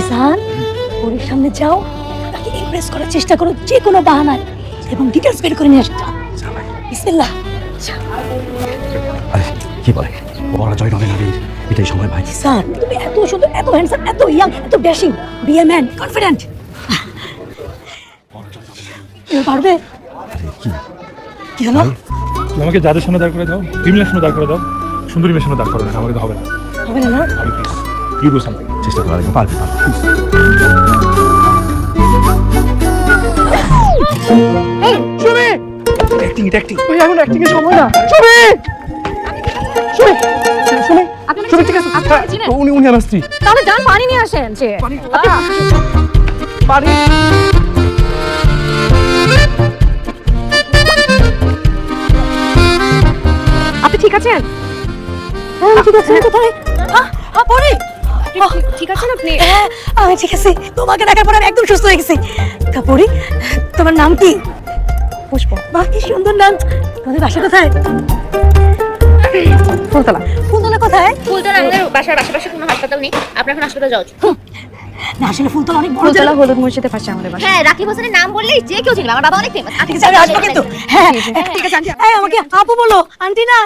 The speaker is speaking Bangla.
জিসান ওর সামনে যাও, তাকে ইমপ্রেস করার চেষ্টা করো যে কোনো বাহানায় এবং ডিটেইলস বের করে নিয়ে আসো। বিসমিল্লাহ। আরে কি বলে পরাজয় নয় নারীর, এটাই সময় ভাই। জিসান তুমি এত সুন্দর, এত হ্যান্ডসাম, এত ইয়াং, এত dashing, be a man, confident. তুমি পারবে। কি হলো? তুমি আমাকে যাদের সামনে দাঁড় করে দাও, ক্রিমিনাল সামনে দাঁড় করে দাও, সুন্দরী মেয়ের সামনে দাঁড় করে না, আমাকে তো হবে না। হবে না না? আমি প্লিজ ইউ ডু সামথিং। চেষ্টা করা লাগবে, পারবে। এই শুনে অ্যাক্টিং, এটা অ্যাক্টিং। ওই এখন অ্যাক্টিং এর সময় না। শুনে শুনে শুনে শুনে ঠিক আছে। উনি উনি আমার স্ত্রী। তাহলে যান পানি নিয়ে আসেন। যে পানি আপনি ঠিক আছেন? ঠিক আছেন। কোথায়? পরে ঠিক আছেন আপনি? আমি ঠিক আছি, তোমাকে দেখার পর আমি একদম সুস্থ হয়ে গেছি। কাপুরি, তোমার নাম কি? পুষ্প। বাহ, কি সুন্দর নাম। তোমাদের বাসা কোথায়? ফুলতলা। ফুলতলা কোথায়? ফুলতলা আমাদের বাসার আশেপাশে কোনো হাসপাতাল নেই, আপনার এখন হাসপাতাল যাওয়া উচিত। না আসলে ফুলতলা অনেক বড় ফুলতলা জায়গা। হলুদ মসজিদের পাশে আমাদের বাসা। হ্যাঁ, রাকিব হোসেনের নাম বললেই যে কেউ চিনবে, আমার বাবা অনেক ফেমাস। ঠিক আছে, আমি আসবো কিন্তু। হ্যাঁ ঠিক আছে আন্টি। এই আমাকে আপু বলো, আন্টি না।